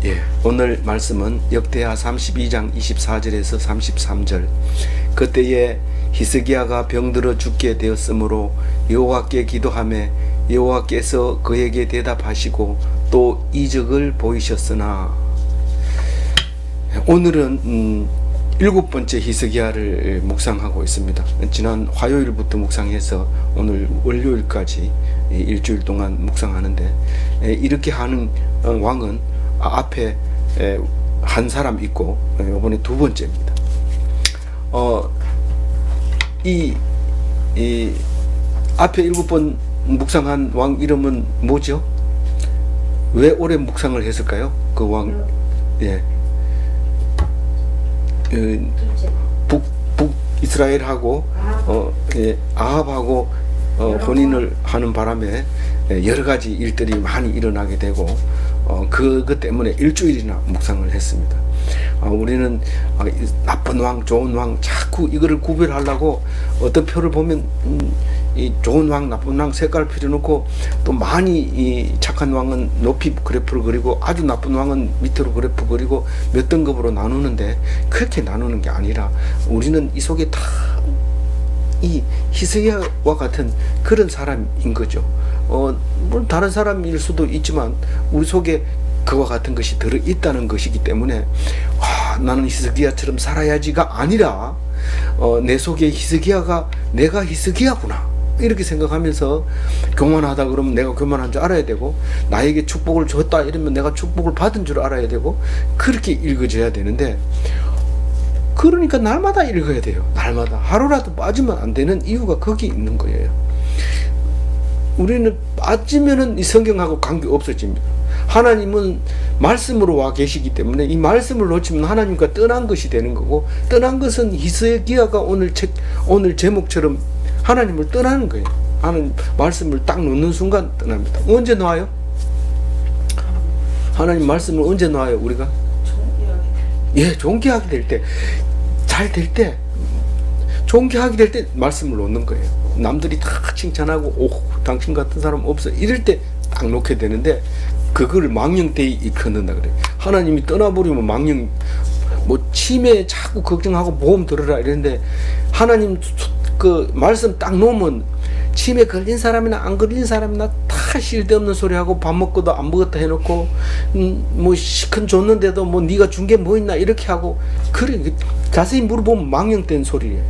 예, 오늘 말씀은 역대하 32장 24절에서 33절. 그때에 히스기야가 병들어 죽게 되었으므로 여호와께 기도하매 여호와께서 그에게 대답하시고 또 이적을 보이셨으나. 오늘은 7번째 히스기야를 묵상하고 있습니다. 지난 화요일부터 묵상해서 오늘 월요일까지 일주일 동안 묵상하는데, 이렇게 하는 왕은 앞에 한 사람 있고 이번에 2번째입니다. 이 앞에 7번 묵상한 왕 이름은 뭐죠? 왜 오래 묵상을 했을까요? 그 왕, 예, 북 이스라엘하고 아합하고 혼인을 하는 바람에 여러 가지 일들이 많이 일어나게 되고, 그것 때문에 일주일이나 묵상을 했습니다. 우리는 나쁜 왕, 좋은 왕 자꾸 이거를 구별하려고 어떤 표를 보면 이 좋은 왕, 나쁜 왕 색깔 필요놓고, 또 많이 이 착한 왕은 높이 그래프를 그리고 아주 나쁜 왕은 밑으로 그래프 그리고 몇 등급으로 나누는데, 그렇게 나누는 게 아니라 우리는 이 속에 다 이 히스기야와 같은 그런 사람인 거죠. 물론 다른 사람일 수도 있지만 우리 속에 그와 같은 것이 들어있다는 것이기 때문에, 나는 히스기야처럼 살아야지가 아니라 내 속에 히스기야가, 내가 히스기야구나 이렇게 생각하면서, 교만하다 그러면 내가 교만한 줄 알아야 되고, 나에게 축복을 줬다 이러면 내가 축복을 받은 줄 알아야 되고, 그렇게 읽어져야 되는데, 그러니까 날마다 읽어야 돼요. 날마다. 하루라도 빠지면 안 되는 이유가 거기 있는 거예요. 우리는 빠지면은 이 성경하고 관계 없어집니다. 하나님은 말씀으로 와 계시기 때문에 이 말씀을 놓치면 하나님과 떠난 것이 되는 거고, 떠난 것은 히스기야가 오늘 제목처럼 하나님을 떠나는 거예요. 하나님 말씀을 딱 놓는 순간 떠납니다. 언제 놔요? 하나님 말씀을 언제 놔요, 우리가? 존귀하게 될 때, 잘 될 때, 존귀하게 될 때 말씀을 놓는 거예요. 남들이 다 칭찬하고, 당신 같은 사람 없어 이럴 때 딱 놓게 되는데, 그걸 망령되이 일컫는다 그래요. 하나님이 떠나버리면 망령, 치매 자꾸 걱정하고 보험 들어라 이랬는데, 하나님 그 말씀 딱 놓으면 치매 걸린 사람이나 안 걸린 사람이나 다 쓸데없는 소리하고, 밥 먹고도 안 먹었다 해놓고, 시큰 줬는데도 네가 준 게 뭐 있나 이렇게 하고, 그래 자세히 물어보면 망령된 소리예요.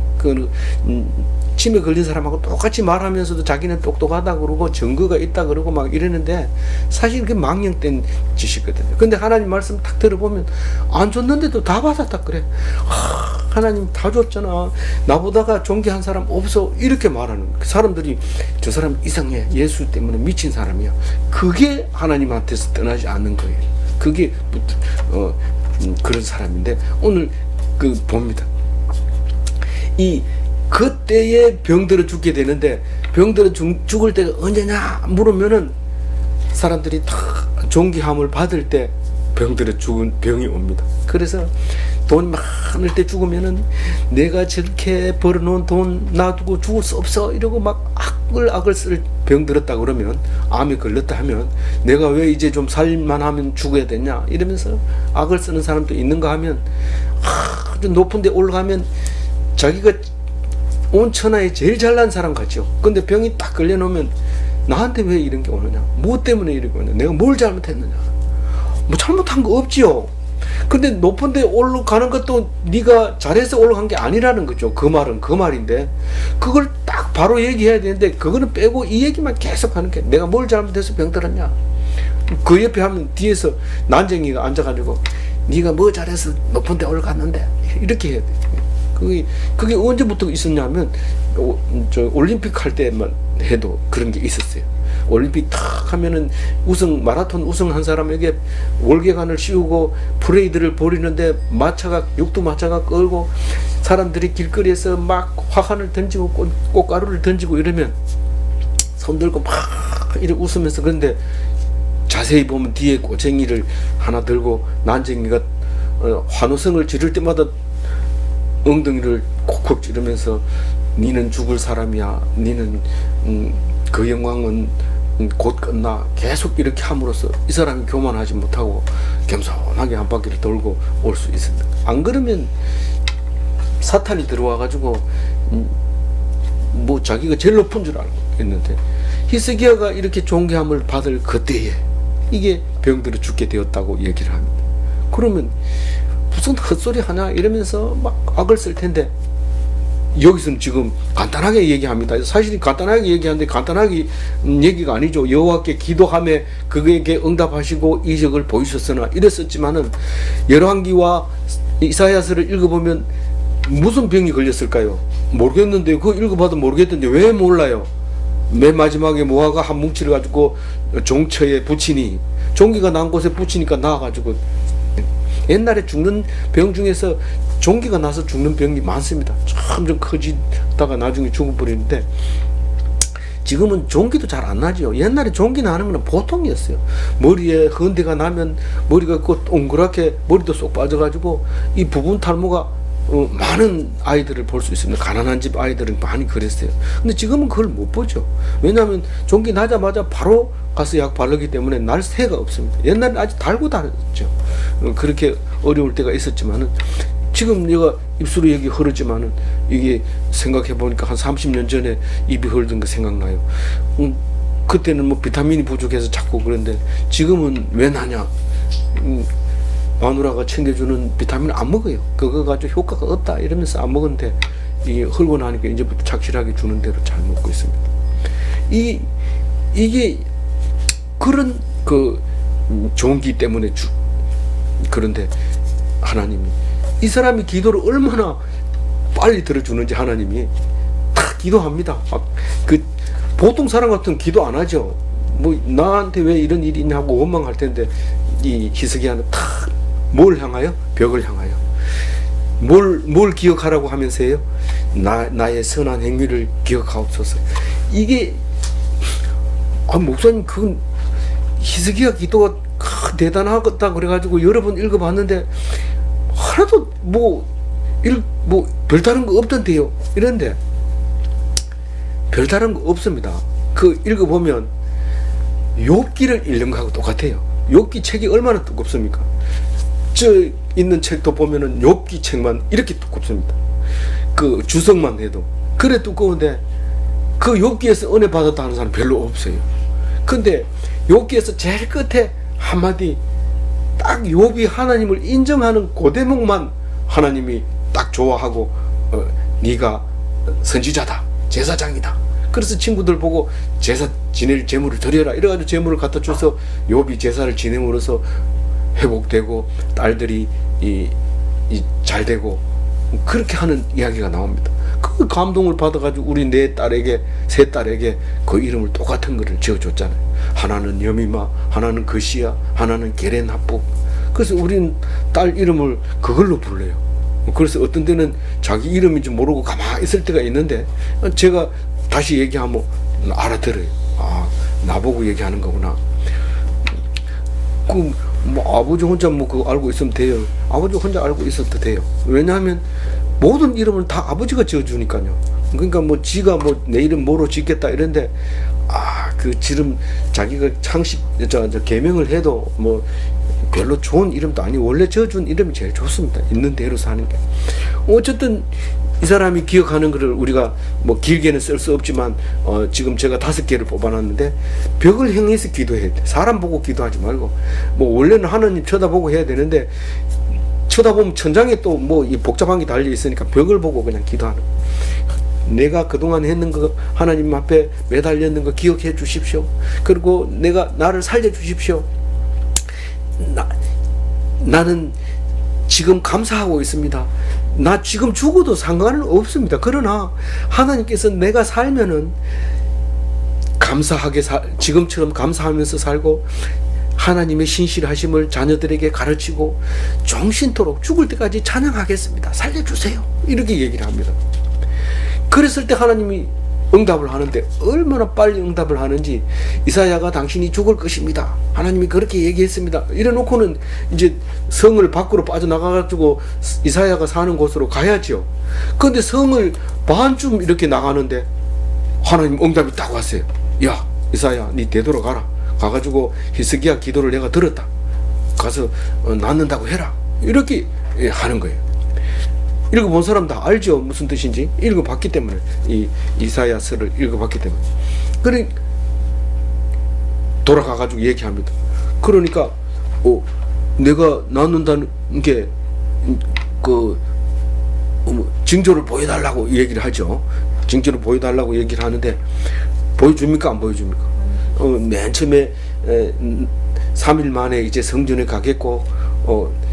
치매 걸린 사람하고 똑같이 말하면서도 자기는 똑똑하다 그러고 증거가 있다 그러고 막 이러는데, 사실 그게 망령된 짓이거든요. 근데 하나님 말씀 딱 들어보면 안 줬는데도 다 받았다 그래. 하나님 다 줬잖아, 나보다가 존귀한 사람 없어 이렇게 말하는, 사람들이 저 사람 이상해, 예수 때문에 미친 사람이야. 그게 하나님한테서 떠나지 않는 거예요. 그게 그런 사람인데, 오늘 봅니다. 그때에 병들어 죽게 되는데, 병들어 죽을 때가 언제냐 물으면은 사람들이 다 존귀함을 받을 때 병들어 죽은 병이 옵니다. 그래서 돈 많을 때 죽으면은, 내가 저렇게 벌어놓은 돈 놔두고 죽을 수 없어 이러고 막 악을 쓸 병들었다 그러면, 암에 걸렸다 하면, 내가 왜 이제 좀 살만 하면 죽어야 되냐 이러면서 악을 쓰는 사람도 있는가 하면, 아주 높은 데 올라가면 자기가 온 천하에 제일 잘난 사람 같죠. 근데 병이 딱 걸려놓으면, 나한테 왜 이런 게 오느냐, 뭐 때문에 이러고 있느냐, 내가 뭘 잘못했느냐, 잘못한 거 없지요. 근데 높은 데 올라가는 것도 네가 잘해서 올라간 게 아니라는 거죠. 그 말은 그 말인데, 그걸 딱 바로 얘기해야 되는데, 그거는 빼고 이 얘기만 계속 하는 게, 내가 뭘 잘못해서 병들었냐. 그 옆에 하면 뒤에서 난쟁이가 앉아가지고, 네가 뭐 잘해서 높은 데 올라갔는데 이렇게 해야 돼. 그게 언제부터 있었냐면, 올림픽 할 때만 해도 그런 게 있었어요. 올림픽 탁 하면은 마라톤 우승한 사람에게 월계관을 씌우고 프레이드를 벌이는데, 육두 마차가 끌고 사람들이 길거리에서 막 화관을 던지고 꽃가루를 던지고 이러면 손 들고 막 이렇게 웃으면서, 그런데 자세히 보면 뒤에 꼬쟁이를 하나 들고 난쟁이가 환호성을 지를 때마다 엉덩이를 콕콕 찌르면서, 니는 죽을 사람이야, 니는 그 영광은 곧 끝나 계속 이렇게 함으로써 이 사람이 교만하지 못하고 겸손하게 한 바퀴를 돌고 올 수 있습니다. 안 그러면 사탄이 들어와 가지고 뭐 자기가 제일 높은 줄 알고 있는데, 히스기야가 이렇게 존귀함을 받을 그때에 이게 병들어 죽게 되었다고 얘기를 합니다. 그러면 무슨 헛소리 하냐 이러면서 막 악을 쓸 텐데, 여기서는 지금 간단하게 얘기합니다. 사실 간단하게 얘기하는데 간단하게 얘기가 아니죠. 여호와께 기도하며 그에게 응답하시고 이적을 보이셨으나 이랬었지만은, 열왕기와 이사야서를 읽어보면 무슨 병이 걸렸을까요? 모르겠는데, 그거 읽어봐도 모르겠던데 왜 몰라요? 맨 마지막에 모아가 한 뭉치를 가지고 종처에 붙이니, 종기가 난 곳에 붙이니까 나와가지고, 옛날에 죽는 병 중에서 종기가 나서 죽는 병이 많습니다. 점점 커지다가 나중에 죽어버리는데, 지금은 종기도 잘 안 나죠. 옛날에 종기 나는 건 보통이었어요. 머리에 헌대가 나면 머리가 동그랗게 머리도 쏙 빠져가지고 이 부분 탈모가 많은 아이들을 볼 수 있습니다. 가난한 집 아이들은 많이 그랬어요. 근데 지금은 그걸 못 보죠. 왜냐하면 종기 나자마자 바로 가서 약 바르기 때문에 날 새가 없습니다. 옛날엔 아직 달고 다녔죠. 그렇게 어려울 때가 있었지만은, 지금 내가 입술에 여기 흐르지만은 이게 생각해 보니까 한 30년 전에 입이 흐르던 거 생각나요. 그때는 뭐 비타민이 부족해서 자꾸 그런데, 지금은 왜 나냐? 마누라가 챙겨주는 비타민 안 먹어요. 그거 가지고 효과가 없다 이러면서 안 먹었는데, 이게 흘고 나니까 이제부터 착실하게 주는 대로 잘 먹고 있습니다. 이게 그런 종기 때문에 그런데 하나님이 이 사람이 기도를 얼마나 빨리 들어주는지 하나님이 다 기도합니다. 보통 사람 같으면 기도 안 하죠. 뭐 나한테 왜 이런 일이 있냐고 원망할 텐데, 이 히스기야는 탁 뭘 향하여? 벽을 향하여. 뭘 기억하라고 하면서요? 나의 선한 행위를 기억하옵소서. 이게, 목사님, 그건 히스기야 기도가 대단하겠다 그래가지고 여러 번 읽어봤는데, 하나도 별다른 거 없던데요. 이런데, 별다른 거 없습니다. 그 읽어보면, 욥기를 읽는 거하고 똑같아요. 욥기 책이 얼마나 두껍습니까? 저 있는 책도 보면은 욥기 책만 이렇게 두껍습니다. 그 주석만 해도 그래 두꺼운데, 그 욥기에서 은혜 받았다 하는 사람 별로 없어요. 근데 욥기에서 제일 끝에 한마디, 딱 욥이 하나님을 인정하는 그 대목만 하나님이 딱 좋아하고, 네가 선지자다, 제사장이다. 그래서 친구들 보고 제사 지낼 제물을 드려라 이래가지고 제물을 갖다 줘서 욥이 제사를 지냄으로써 회복되고 딸들이 잘 되고, 그렇게 하는 이야기가 나옵니다. 그 감동을 받아가지고 우리 세 딸에게 그 이름을 똑같은 거를 지어줬잖아요. 하나는 여미마, 하나는 거시야, 하나는 게렌하복. 그래서 우리는 딸 이름을 그걸로 불러요. 그래서 어떤 때는 자기 이름인지 모르고 가만히 있을 때가 있는데, 제가 다시 얘기하면 알아들어요. 아, 나보고 얘기하는 거구나. 아버지 혼자 그거 알고 있으면 돼요. 아버지 혼자 알고 있어도 돼요. 왜냐하면 모든 이름은 다 아버지가 지어주니까요. 그러니까 지가 내 이름 뭐로 짓겠다 이런데, 그 지름 자기가 개명을 해도 별로 좋은 이름도 아니고, 원래 지어준 이름이 제일 좋습니다. 있는 대로 사는 게. 어쨌든 이 사람이 기억하는 것을 우리가 길게는 쓸 수 없지만, 지금 제가 5개를 뽑아놨는데, 벽을 향해서 기도해야 돼. 사람 보고 기도하지 말고, 원래는 하나님 쳐다보고 해야 되는데, 쳐다보면 천장에 또 이 복잡한 게 달려 있으니까 벽을 보고 그냥 기도하는 거예요. 내가 그동안 했는 거, 하나님 앞에 매달렸는 거 기억해 주십시오. 그리고 나를 살려 주십시오. 나는 지금 감사하고 있습니다. 나 지금 죽어도 상관은 없습니다. 그러나 하나님께서 내가 살면은 감사하게 지금처럼 감사하면서 살고, 하나님의 신실하심을 자녀들에게 가르치고 정신토록 죽을 때까지 찬양하겠습니다. 살려주세요. 이렇게 얘기를 합니다. 그랬을 때 하나님이 응답을 하는데, 얼마나 빨리 응답을 하는지, 이사야가 당신이 죽을 것입니다, 하나님이 그렇게 얘기했습니다, 이래 놓고는 이제 성을 밖으로 빠져나가가지고 이사야가 사는 곳으로 가야죠. 그런데 성을 반쯤 이렇게 나가는데 하나님 응답이 딱 왔어요. 야, 이사야 니 되돌아가라. 가가지고 히스기야 기도를 내가 들었다. 가서 낫는다고 해라. 이렇게 하는 거예요. 읽어본 사람 다 알죠. 무슨 뜻인지. 읽어봤기 때문에. 이 이사야서를 읽어봤기 때문에. 그래 돌아가가지고 얘기합니다. 그러니까 내가 낫는다는 게 징조를 보여달라고 얘기를 하죠. 징조를 보여달라고 얘기를 하는데 보여줍니까? 안 보여줍니까? 맨 처음에 3일 만에 이제 성전에 가겠고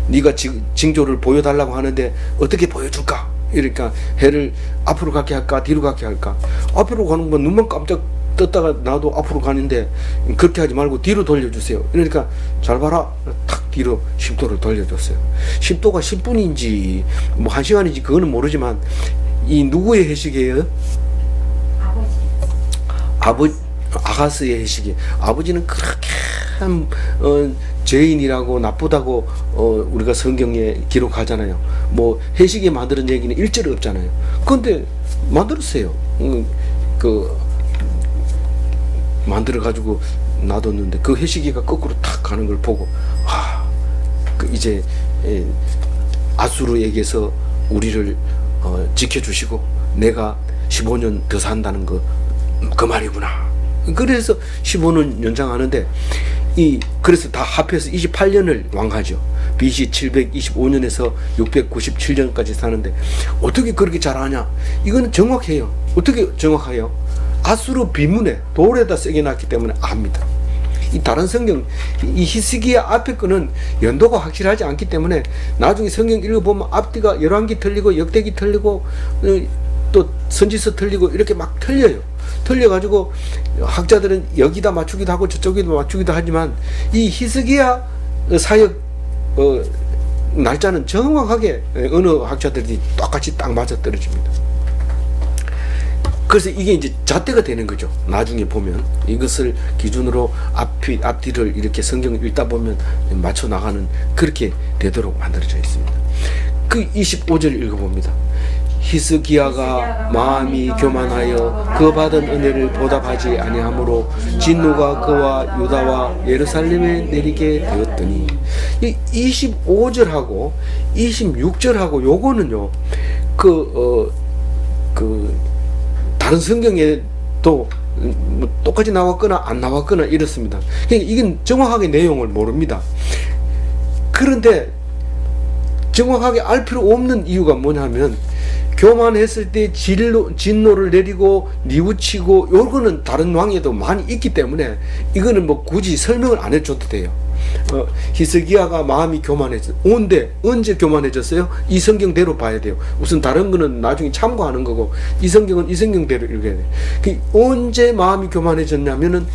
네가 징조를 보여달라고 하는데 어떻게 보여줄까? 이러니까 해를 앞으로 가게 할까? 뒤로 가게 할까? 앞으로 가는 건 눈만 깜짝 떴다가 나도 앞으로 가는데 그렇게 하지 말고 뒤로 돌려주세요. 그러니까 잘 봐라. 탁 뒤로 10도를 돌려줬어요. 10도가 10분인지 뭐 1시간인지 그거는 모르지만 이 누구의 해식이에요? 아가스의 해식이. 아버지는 그렇게 죄인이라고 나쁘다고 우리가 성경에 기록하잖아요. 뭐 해식이 만드는 얘기는 일절 없잖아요. 그런데 만들었어요. 만들어 가지고 놔뒀는데 그 해시기가 거꾸로 탁 가는 걸 보고 이제 아수르에게서 우리를 지켜주시고 내가 15년 더 산다는 그 말이구나. 그래서 15년 연장하는데 그래서 다 합해서 28년을 왕하죠. BC 725년에서 697년까지 사는데 어떻게 그렇게 잘하냐? 이거는 정확해요. 어떻게 정확해요? 아수르 비문에 돌에다 새겨놨기 때문에 압니다. 이 다른 성경, 이 히스기야 앞에 거는 연도가 확실하지 않기 때문에 나중에 성경 읽어보면 앞뒤가 열왕기 틀리고 역대기 틀리고 또 선지서 틀리고 이렇게 막 틀려요. 틀려가지고 학자들은 여기다 맞추기도 하고 저쪽에도 맞추기도 하지만 이 히스기야 사역 날짜는 정확하게 어느 학자들이 똑같이 딱 맞아 떨어집니다. 그래서 이게 이제 잣대가 되는 거죠. 나중에 보면 이것을 기준으로 앞뒤를 이렇게 성경을 읽다 보면 맞춰 나가는 그렇게 되도록 만들어져 있습니다. 그 25절 읽어봅니다. 히스기야가 마음이 교만하여 그 받은 은혜를 보답하지 아니하므로 진노가 그와 유다와 예루살렘에 내리게 되었더니 이 25절하고 26절하고 요거는요 다른 성경에도 뭐 똑같이 나왔거나 안 나왔거나 이렇습니다. 그러니까 이건 정확하게 내용을 모릅니다. 그런데 정확하게 알 필요 없는 이유가 뭐냐면 교만했을 때 진노를 내리고 뉘우치고 요거는 다른 왕에도 많이 있기 때문에 이거는 뭐 굳이 설명을 안 해줘도 돼요. 히스기야가 마음이 교만해졌어요. 언제 교만해졌어요? 이 성경대로 봐야 돼요. 우선 다른 거는 나중에 참고하는 거고 이 성경은 이 성경대로 읽어야 돼요. 언제 마음이 교만해졌냐면은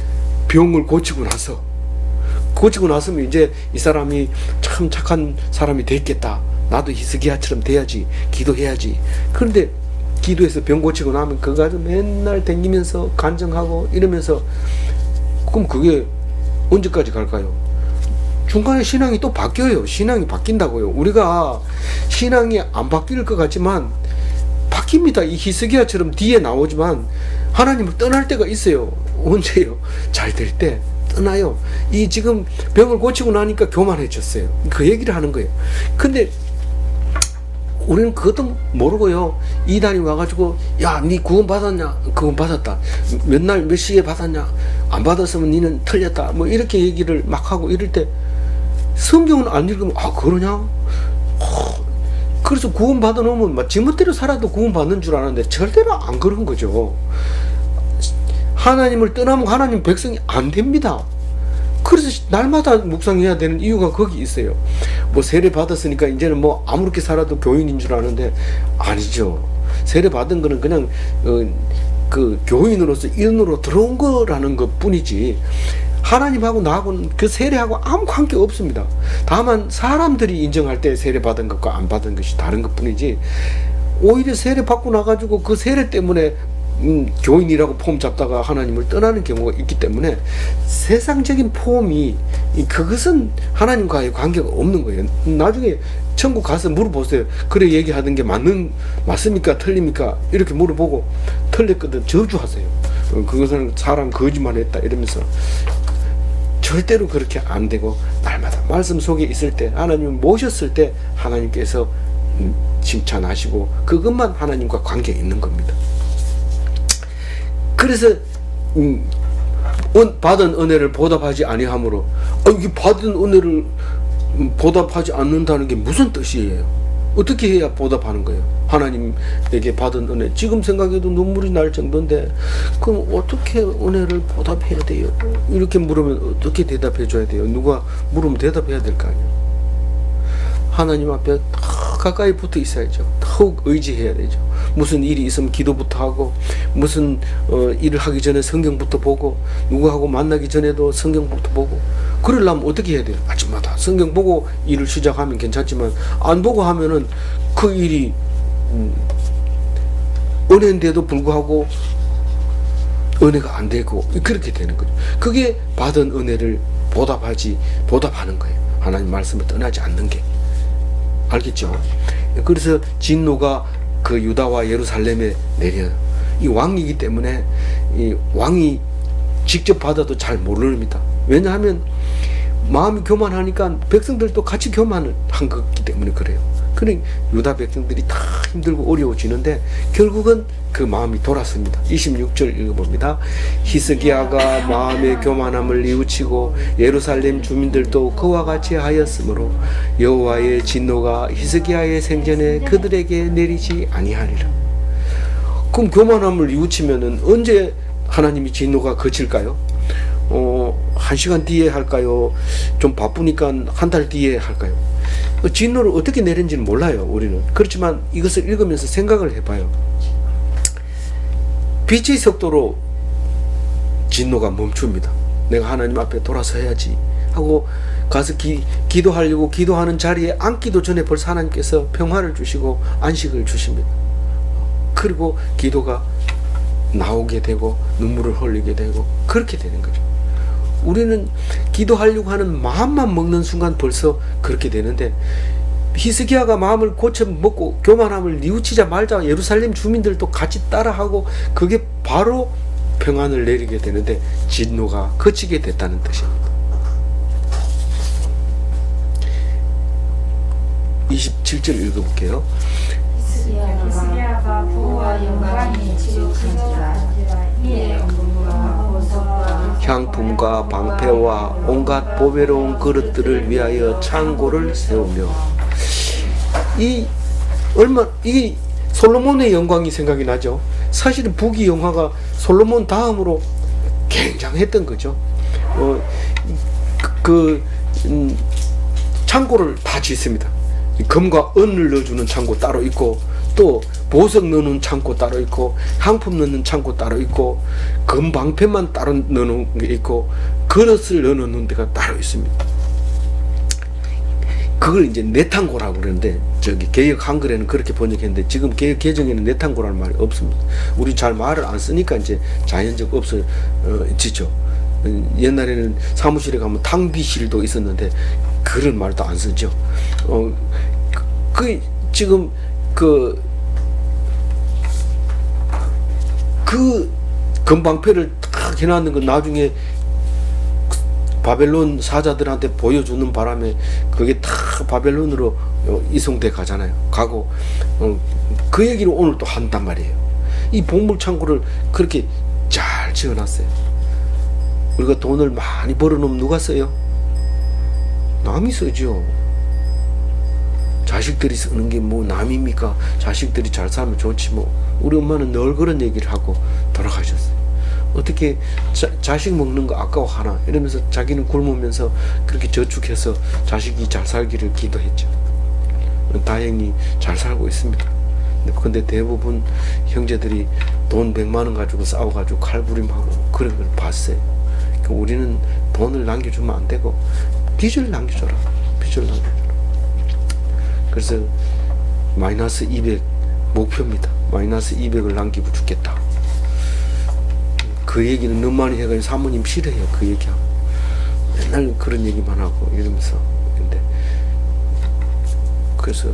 병을 고치고 나서면 이제 이 사람이 참 착한 사람이 됐겠다. 나도 히스기야처럼 돼야지. 기도해야지. 그런데 기도해서 병 고치고 나면 그거 가지고 맨날 댕기면서 간증하고 이러면서 그럼 그게 언제까지 갈까요? 중간에 신앙이 또 바뀌어요. 신앙이 바뀐다고요. 우리가 신앙이 안 바뀔 것 같지만 바뀝니다. 이 히스기야처럼 뒤에 나오지만 하나님을 떠날 때가 있어요. 언제요? 잘 될 때 떠나요. 이 지금 병을 고치고 나니까 교만해졌어요. 그 얘기를 하는 거예요. 근데 우리는 그것도 모르고요. 이단이 와가지고 야, 니 구원 받았냐? 구원 받았다. 몇 날 몇 시에 받았냐? 안 받았으면 니는 틀렸다. 뭐 이렇게 얘기를 막 하고 이럴 때 성경은 안 읽으면 그러냐? 그래서 구원 받아 놓으면 막 지멋대로 살아도 구원 받는 줄 아는데 절대로 안 그런 거죠. 하나님을 떠나면 하나님 백성이 안 됩니다. 그래서 날마다 묵상해야 되는 이유가 거기 있어요. 뭐 세례 받았으니까 이제는 뭐 아무렇게 살아도 교인인 줄 아는데 아니죠. 세례 받은 거는 그냥 그 교인으로서 인으로 들어온 거라는 것 뿐이지 하나님하고 나하고는 그 세례하고 아무 관계 없습니다. 다만 사람들이 인정할 때 세례 받은 것과 안 받은 것이 다른 것 뿐이지 오히려 세례 받고 나가지고 그 세례 때문에 교인이라고 폼 잡다가 하나님을 떠나는 경우가 있기 때문에 세상적인 폼이 그것은 하나님과의 관계가 없는 거예요. 나중에 천국 가서 물어보세요. 그래 얘기하던 게 맞습니까? 틀립니까? 이렇게 물어보고 틀렸거든 저주하세요. 그것은 사람 거짓말했다 이러면서 절대로 그렇게 안 되고 날마다 말씀 속에 있을 때 하나님을 모셨을 때 하나님께서 칭찬하시고 그것만 하나님과 관계 있는 겁니다. 그래서 받은 은혜를 보답하지 아니하므로 이 받은 은혜를 보답하지 않는다는 게 무슨 뜻이에요? 어떻게 해야 보답하는 거예요? 하나님에게 받은 은혜 지금 생각해도 눈물이 날 정도인데 그럼 어떻게 은혜를 보답해야 돼요? 이렇게 물으면 어떻게 대답해 줘야 돼요? 누가 물으면 대답해야 될 거 아니에요? 하나님 앞에 더 가까이 붙어 있어야죠. 더욱 의지해야 되죠. 무슨 일이 있으면 기도부터 하고 무슨 일을 하기 전에 성경부터 보고 누구하고 만나기 전에도 성경부터 보고 그러려면 어떻게 해야 돼요? 아침마다 성경 보고 일을 시작하면 괜찮지만 안 보고 하면은 그 일이 은혜인데도 불구하고 은혜가 안 되고 그렇게 되는 거죠. 그게 받은 은혜를 보답하는 거예요. 하나님 말씀을 떠나지 않는 게. 알겠죠? 그래서 진노가 그 유다와 예루살렘에 내려요. 이 왕이기 때문에 이 왕이 직접 받아도 잘 모릅니다. 왜냐하면 마음이 교만하니까 백성들도 같이 교만을 한 거기 때문에 그래요. 그러니 유다 백성들이 다 힘들고 어려워지는데 결국은 그 마음이 돌았습니다. 26절 읽어봅니다. 히스기야가 마음의 교만함을 뉘우치고 예루살렘 주민들도 그와 같이 하였으므로 여호와의 진노가 히스기야의 생전에 그들에게 내리지 아니하리라. 그럼 교만함을 뉘우치면은 언제 하나님이 진노가 그칠까요? 1시간 뒤에 할까요? 좀 바쁘니까 한 달 뒤에 할까요? 진노를 어떻게 내린지는 몰라요, 우리는. 그렇지만 이것을 읽으면서 생각을 해봐요. 빛의 속도로 진노가 멈춥니다. 내가 하나님 앞에 돌아서야지 하고 가서 기도하려고 기도하는 자리에 앉기도 전에 벌써 하나님께서 평화를 주시고 안식을 주십니다. 그리고 기도가 나오게 되고 눈물을 흘리게 되고 그렇게 되는 거죠. 우리는 기도하려고 하는 마음만 먹는 순간 벌써 그렇게 되는데 히스기야가 마음을 고쳐 먹고 교만함을 뉘우치자마자 예루살렘 주민들도 같이 따라하고 그게 바로 평안을 내리게 되는데 진노가 그치게 됐다는 뜻입니다. 27절 읽어볼게요. 히스기야가 부와 영광이 지극한지라 이에 음부와 보석과 향품과 방패와 온갖 보배로운 그릇들을 위하여 창고를 세우며 이 솔로몬의 영광이 생각이 나죠. 사실은 북이 영화가 솔로몬 다음으로 굉장했던 거죠. 창고를 다 짓습니다. 금과 은을 넣어주는 창고 따로 있고 또 보석 넣는 창고 따로 있고 향품 넣는 창고 따로 있고 금방패만 따로 넣는 게 있고 그릇을 넣는 데가 따로 있습니다. 그걸 이제 내탕고라고 그러는데 저기 개역 한글에는 그렇게 번역했는데 지금 개역 개정에는 내탕고라는 말이 없습니다. 우리 잘 말을 안 쓰니까 이제 자연적 없어지죠. 옛날에는 사무실에 가면 탕비실도 있었는데 그런 말도 안 쓰죠. 지금 그 금방패를 딱 해놨는 건 나중에 바벨론 사자들한테 보여주는 바람에 그게 다 바벨론으로 이송돼 가잖아요. 가고 그 얘기를 오늘 또 한단 말이에요. 이 보물창고를 그렇게 잘 지어놨어요. 우리가 돈을 많이 벌어놓으면 누가 써요? 남이 쓰죠. 자식들이 쓰는 게 뭐 남입니까? 자식들이 잘 살면 좋지 뭐. 우리 엄마는 늘 그런 얘기를 하고 돌아가셨어요. 어떻게 자식 먹는 거 아까워하나 이러면서 자기는 굶으면서 그렇게 저축해서 자식이 잘 살기를 기도했죠. 다행히 잘 살고 있습니다. 근데 대부분 형제들이 돈 100만 원 가지고 싸워가지고 칼부림하고 그런 걸 봤어요. 그러니까 우리는 돈을 남겨주면 안 되고 빚을 남겨줘라. 빚을 남겨줘라. 그래서 마이너스 200 목표입니다. 마이너스 200을 남기고 죽겠다. 그 얘기는 너무 많이 해가지고 사모님 싫어해요. 그 얘기하고 맨날 그런 얘기만 하고 이러면서. 근데 그래서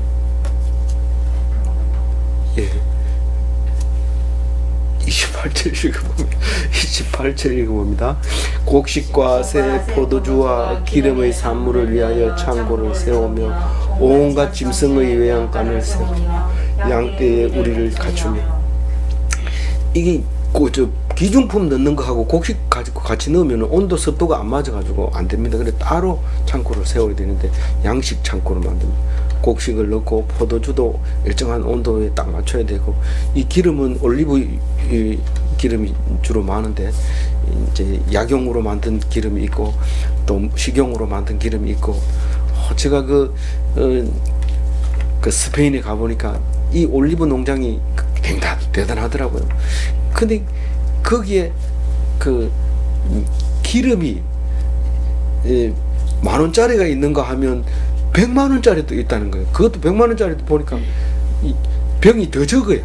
28절 읽어봅니다. 28절 읽어봅니다. 곡식과 새 포도주와 기름의 산물을 위하여 창고를 세우며 온갖 짐승의 외양간을 세우며 양떼에 우리를 갖추며. 이게 저 기중품 넣는 거하고 곡식 가지고 같이 넣으면 온도 습도가 안 맞아가지고 안 됩니다. 그래 따로 창고를 세워야 되는데 양식 창고를 만듭니다. 곡식을 넣고 포도주도 일정한 온도에 딱 맞춰야 되고, 이 기름은 올리브 이 기름이 주로 많은데 이제 약용으로 만든 기름이 있고 또 식용으로 만든 기름이 있고, 제가 그 스페인에 가보니까 이 올리브 농장이 굉장히 대단하더라고요. 근데 거기에 그 기름이 10,000원짜리가 있는가 하면 100만원짜리도 있다는 거예요. 그것도 100만원짜리도 보니까 이 병이 더 적어요.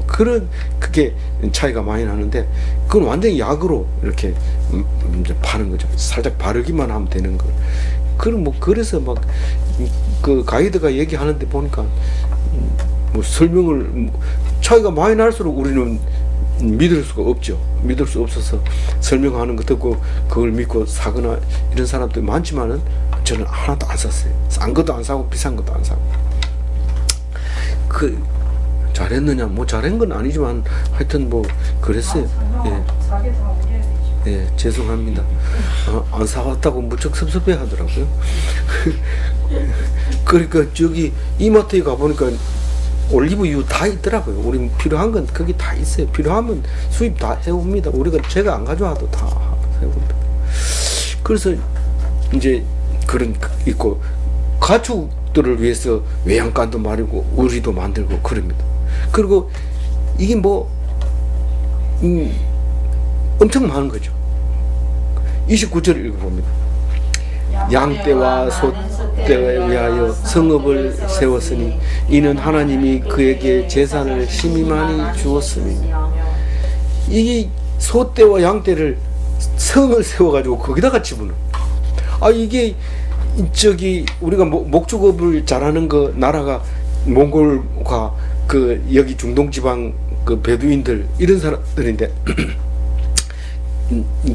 그런 그게 차이가 많이 나는데, 그건 완전히 약으로 이렇게 이제 파는 거죠. 살짝 바르기만 하면 되는 거. 그럼 뭐 그래서 막 그 가이드가 얘기하는데 보니까 뭐 설명을 차이가 많이 날수록 우리는 믿을 수가 없죠. 믿을 수 없어서 설명하는 거 듣고 그걸 믿고 사거나 이런 사람들 많지만은 저는 하나도 안 샀어요. 싼 것도 안 사고 비싼 것도 안 사고. 그 잘했느냐 뭐 잘한 건 아니지만 하여튼 뭐 그랬어요. 예, 죄송합니다. 안 사왔다고 무척 섭섭해 하더라고요. 그러니까 저기 이마트에 가보니까 올리브유 다 있더라고요. 우리 필요한 건 거기 다 있어요. 필요하면 수입 다 해옵니다. 제가 안 가져와도 다 해옵니다. 그래서 이제 그런 있고, 가축들을 위해서 외양간도 마르고 우리도 만들고 그럽니다. 그리고 이게 뭐 엄청 많은 거죠. 29절 읽어봅니다. 양떼와 소떼에 위하여 성읍을 세웠으니 이는 하나님이 그에게 재산을 심히 많이 주었으니. 이게 소떼와 양떼를 성을 세워가지고 거기다가 집어넣어. 이게 저기 우리가 목축업을 잘하는 그 나라가 몽골과 그 여기 중동지방 그 베두인들 이런 사람들인데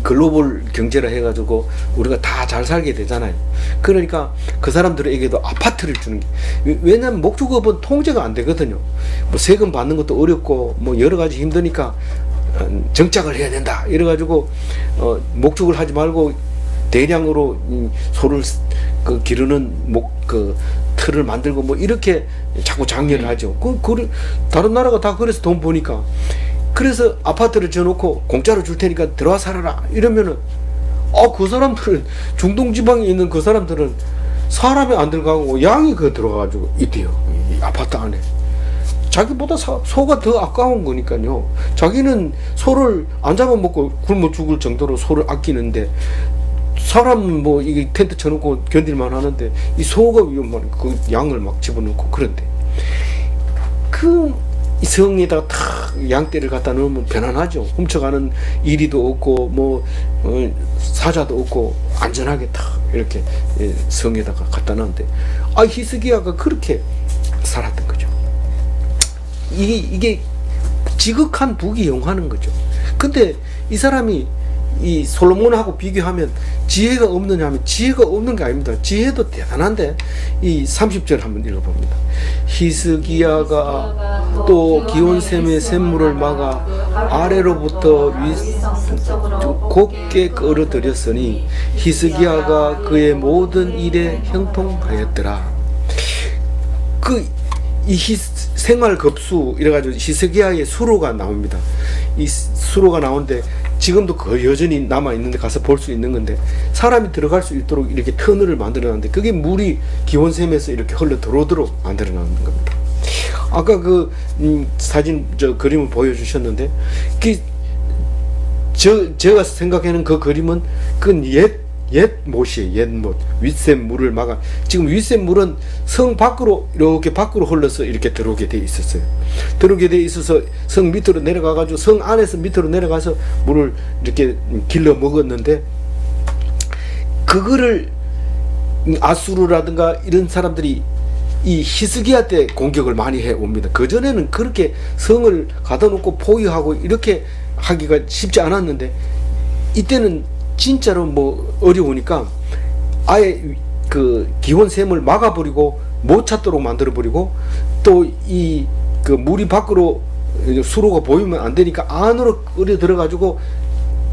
글로벌 경제라 해가지고 우리가 다 잘 살게 되잖아요. 그러니까 그 사람들에게도 아파트를 주는 게, 왜냐면 목축업은 통제가 안 되거든요. 뭐 세금 받는 것도 어렵고 뭐 여러 가지 힘드니까 정착을 해야 된다 이래가지고 목축을 하지 말고 대량으로 소를 그 기르는 그 틀을 만들고 뭐 이렇게 자꾸 장려를 하죠. 다른 나라가 다 그래서 돈 버니까. 그래서 아파트를 지어놓고 공짜로 줄 테니까 들어와 살아라 이러면은 그 사람들은 중동 지방에 있는 그 사람들은 사람이 안 들어가고 양이 그 들어가가지고 있대요. 이 아파트 안에. 자기보다 소가 더 아까운 거니까요. 자기는 소를 안 잡아먹고 굶어 죽을 정도로 소를 아끼는데, 사람은 뭐 이게 텐트 쳐놓고 견딜만 하는데 이 소가 위험한 그 양을 막 집어넣고. 그런데 이 성에다가 탁 양떼를 갖다 넣으면 편안하죠. 훔쳐가는 이리도 없고 뭐 사자도 없고 안전하게 탁 이렇게 성에다가 갖다 놨는데, 히스기야가 그렇게 살았던 거죠. 이게 지극한 부귀영화는 거죠. 근데 이 사람이 이 솔로몬하고 비교하면 지혜가 없느냐 하면 지혜가 없는 게 아닙니다. 지혜도 대단한데, 이 30절 한번 읽어봅니다. 히스기야가 또 기온샘의 샘물을 막아 아래로부터 곱게 끌어들였으니 히스기야가 그의 모든 일에 형통하였더라. 이 생활급수 이래가지고 히스기야의 수로가 나옵니다. 이 수로가 나오는데 지금도 그 여전히 남아있는데 가서 볼 수 있는 건데, 사람이 들어갈 수 있도록 이렇게 터널을 만들어놨는데 그게 물이 기온샘에서 이렇게 흘러 들어오도록 만들어놨는 겁니다. 아까 그 사진 그림을 보여주셨는데, 제가 생각하는 그 그림은 그건 옛 못이에요. 옛 못. 윗샘 물을 막아. 지금 윗샘 물은 성 밖으로 이렇게 밖으로 흘러서 이렇게 들어오게 돼 있었어요. 들어오게 돼 있어서 성 밑으로 내려가가지고 성 안에서 밑으로 내려가서 물을 이렇게 길러 먹었는데, 그거를 아수르라든가 이런 사람들이 이 히스기야 때 공격을 많이 해 옵니다. 그 전에는 그렇게 성을 가다 놓고 포위하고 이렇게 하기가 쉽지 않았는데 이때는 진짜로 뭐 어려우니까 아예 그 기원샘을 막아버리고 못 찾도록 만들어버리고 또 이 그 물이 밖으로 수로가 보이면 안 되니까 안으로 끌어 들어가지고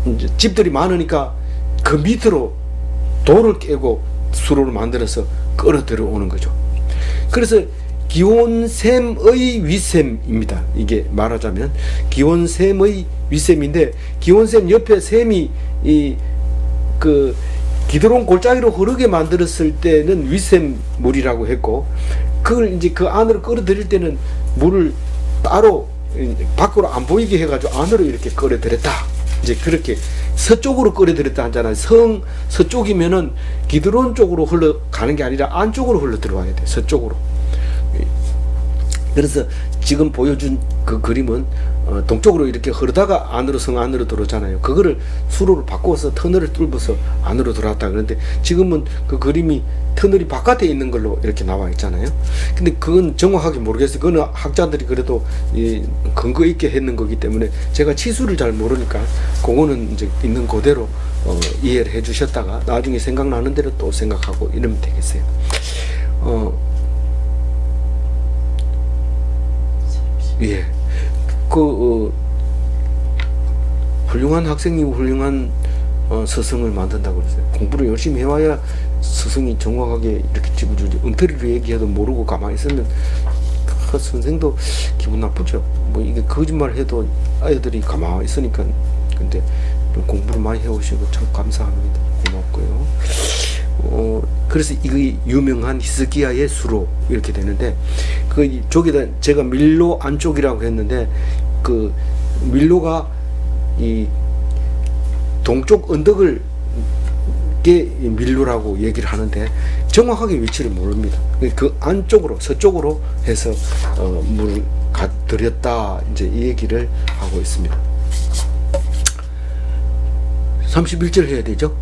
이제 집들이 많으니까 그 밑으로 돌을 깨고 수로를 만들어서 끌어 들어오는 거죠. 그래서 기원샘의 윗샘입니다. 이게 말하자면 기원샘의 윗샘인데 기원샘 옆에 샘이 이 그 기드론 골짜기로 흐르게 만들었을 때는 윗샘 물이라고 했고 그걸 이제 그 안으로 끌어들일 때는 물을 따로 밖으로 안 보이게 해가지고 안으로 이렇게 끌어들였다. 이제 그렇게 서쪽으로 끌어들였다 하잖아요. 성 서쪽이면은 기드론 쪽으로 흘러가는 게 아니라 안쪽으로 흘러 들어와야 돼. 서쪽으로. 그래서 지금 보여준 그 그림은 동쪽으로 이렇게 흐르다가 안으로 성 안으로 들어오잖아요. 그거를 수로를 바꿔서 터널을 뚫어서 안으로 들어왔다. 그런데 지금은 그 그림이 터널이 바깥에 있는 걸로 이렇게 나와 있잖아요. 근데 그건 정확하게 모르겠어요. 그건 학자들이 그래도 근거 있게 했는 거기 때문에 제가 치수를 잘 모르니까 그거는 이제 있는 그대로 이해를 해 주셨다가 나중에 생각나는 대로 또 생각하고 이러면 되겠어요. 예. 훌륭한 학생이 훌륭한 스승을 만든다고 그랬어요. 공부를 열심히 해와야 스승이 정확하게 이렇게 집어주지. 엉터리로 얘기해도 모르고 가만히 있으면 선생도 기분 나쁘죠. 뭐 이게 거짓말 해도 아이들이 가만히 있으니까. 근데 공부를 많이 해오시고 참 감사합니다. 고맙고요. 그래서 이거 유명한 히스기야의 수로 이렇게 되는데 그 저기다 제가 밀로 안쪽이라고 했는데 그 밀로가 이 동쪽 언덕을 게 밀로라고 얘기를 하는데 정확하게 위치를 모릅니다. 그 안쪽으로 서쪽으로 해서 물을 들였다 이제 이 얘기를 하고 있습니다. 31절 해야 되죠.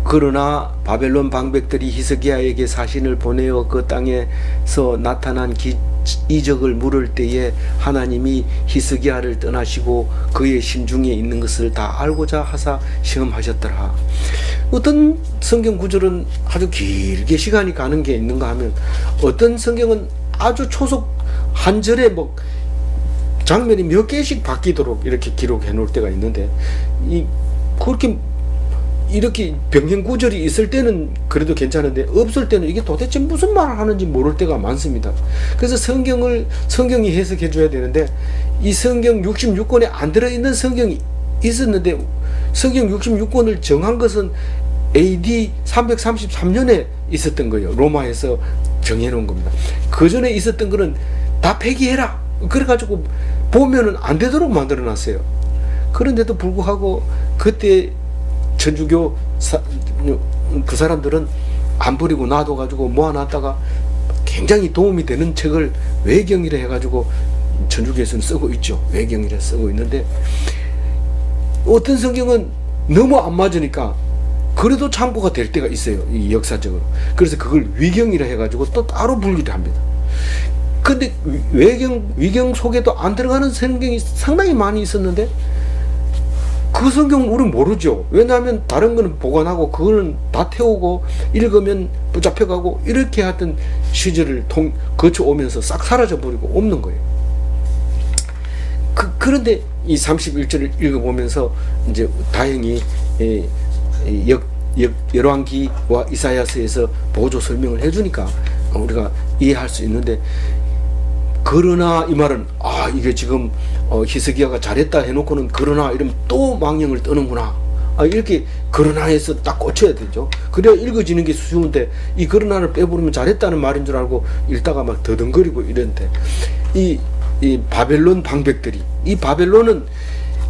그러나 바벨론 방백들이 히스기야에게 사신을 보내어 그 땅에서 나타난 이적을 물을 때에 하나님이 히스기야를 떠나시고 그의 심중에 있는 것을 다 알고자 하사 시험하셨더라. 어떤 성경 구절은 아주 길게 시간이 가는 게 있는가 하면 어떤 성경은 아주 초속 한 절에 뭐 장면이 몇 개씩 바뀌도록 이렇게 기록해 놓을 때가 있는데 그렇게 이렇게 병행 구절이 있을 때는 그래도 괜찮은데 없을 때는 이게 도대체 무슨 말을 하는지 모를 때가 많습니다. 그래서 성경이 해석해 줘야 되는데 이 성경 66권에 안 들어있는 성경이 있었는데 성경 66권을 정한 것은 AD 333년에 있었던 거예요. 로마에서 정해놓은 겁니다. 그 전에 있었던 거는 다 폐기해라. 그래가지고 보면은 안 되도록 만들어놨어요. 그런데도 불구하고 그때 천주교 그 사람들은 안 버리고 놔둬가지고 모아놨다가 굉장히 도움이 되는 책을 외경이라 해가지고 천주교에서는 쓰고 있죠. 외경이라 쓰고 있는데 어떤 성경은 너무 안 맞으니까 그래도 참고가 될 때가 있어요. 이 역사적으로. 그래서 그걸 위경이라 해가지고 또 따로 분리를 합니다. 근데 위경 속에도 안 들어가는 성경이 상당히 많이 있었는데 그 성경은 우리는 모르죠. 왜냐하면 다른 거는 보관하고 그거는 다 태우고 읽으면 붙잡혀가고 이렇게 하던 시절을 거쳐오면서 싹 사라져버리고 없는 거예요. 그런데 이 31절을 읽어보면서 이제 다행히 열왕기와 이사야서에서 보조 설명을 해주니까 우리가 이해할 수 있는데 그러나 이 말은 이게 지금 히스기야가 잘했다 해놓고는 그러나 이러면 또 망령을 떠는구나 이렇게 그러나에서 딱 꽂혀야 되죠. 그래야 읽어지는 게 쉬운데 이 그러나를 빼버리면 잘했다는 말인 줄 알고 읽다가 막 더듬거리고 이런데 이 바벨론 방백들이 이 바벨론은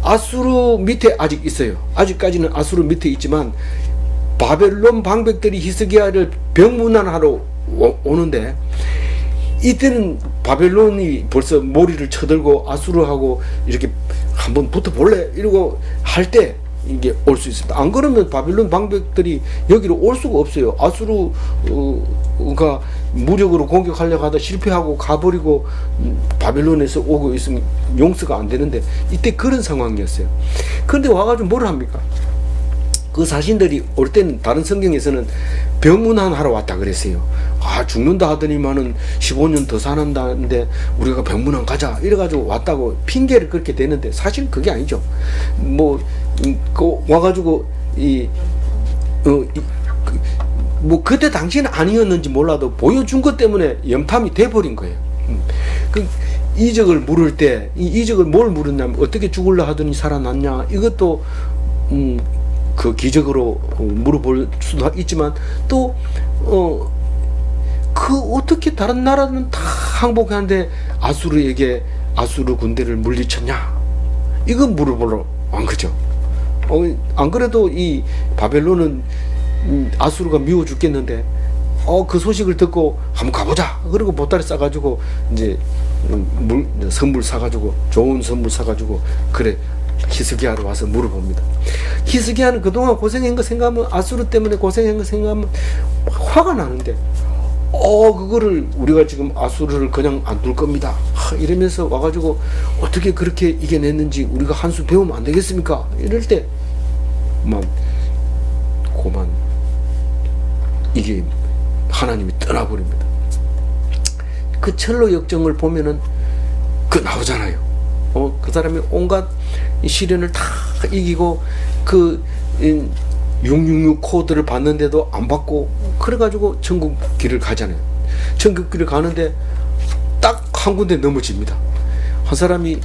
아수르 밑에 아직 있어요. 아직까지는 아수르 밑에 있지만 바벨론 방백들이 히스기야를 병문안하러 오는데 이때는 바벨론이 벌써 모리를 쳐들고 아수르하고 이렇게 한번 붙어볼래 이러고 할 때 이게 올 수 있습니다. 안 그러면 바빌론 방백들이 여기로 올 수가 없어요. 아수르가 무력으로 공격하려고 하다 실패하고 가버리고 바빌론에서 오고 있으면 용서가 안 되는데 이때 그런 상황이었어요. 그런데 와가지고 뭘 합니까? 그 사신들이 올 때는 다른 성경에서는 병문안하러 왔다 그랬어요. 아, 죽는다 하더니만은 15년 더 사는다는데 우리가 병문안 가자 이래가지고 왔다고 핑계를 그렇게 대는데 사실 그게 아니죠. 와가지고 뭐 그때 당시는 아니었는지 몰라도 보여준 것 때문에 염탐이 돼버린 거예요. 그 이적을 물을 때 이 이적을 뭘 물었냐면 어떻게 죽을라 하더니 살아났냐, 이것도 그 기적으로 물어볼 수도 있지만 또 어떻게 다른 나라는 다 항복하는데 아수르 군대를 물리쳤냐, 이건 물어보러 안 거죠. 안 그래도 이 바벨론은 아수르가 미워 죽겠는데 그 소식을 듣고 한번 가보자. 그리고 보따리 싸가지고 이제 선물 사가지고 좋은 선물 사가지고 그래 히스기야로 와서 물어봅니다. 히스기야는 그동안 고생한 거 생각하면, 아수르 때문에 고생한 거 생각하면 화가 나는데 그거를 우리가 지금 아수르를 그냥 안 둘 겁니다 이러면서 와가지고 어떻게 그렇게 이겨냈는지 우리가 한 수 배우면 안 되겠습니까? 이럴 때 고만 이게 하나님이 떠나버립니다. 그 철로 역정을 보면은 그 나오잖아요. 그 사람이 온갖 시련을 다 이기고 그 666 코드를 받는데도 안 받고 그래가지고 천국 길을 가잖아요. 천국 길을 가는데 딱 한 군데 넘어집니다. 한 사람이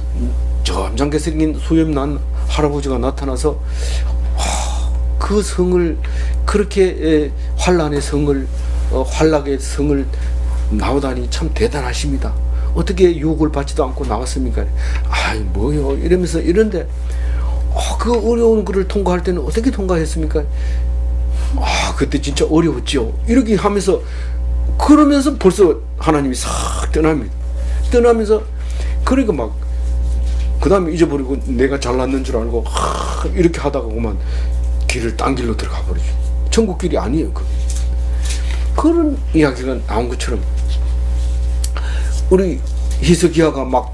점잖게 생긴 수염난 할아버지가 나타나서 그 성을 그렇게 환란의 성을 환락의 성을 나오다니 참 대단하십니다. 어떻게 유혹을 받지도 않고 나왔습니까? 아이 뭐요 이러면서 이런데 그 어려운 글을 통과할 때는 어떻게 통과했습니까? 그때 진짜 어려웠죠. 이렇게 하면서 그러면서 벌써 하나님이 싹 떠나면서 그러니까 막 그 다음에 잊어버리고 내가 잘났는 줄 알고 이렇게 하다가 그만 길을 딴 길로 들어가 버리죠. 천국 길이 아니에요. 그런 이야기가 나온 것처럼 우리 히스기야가 막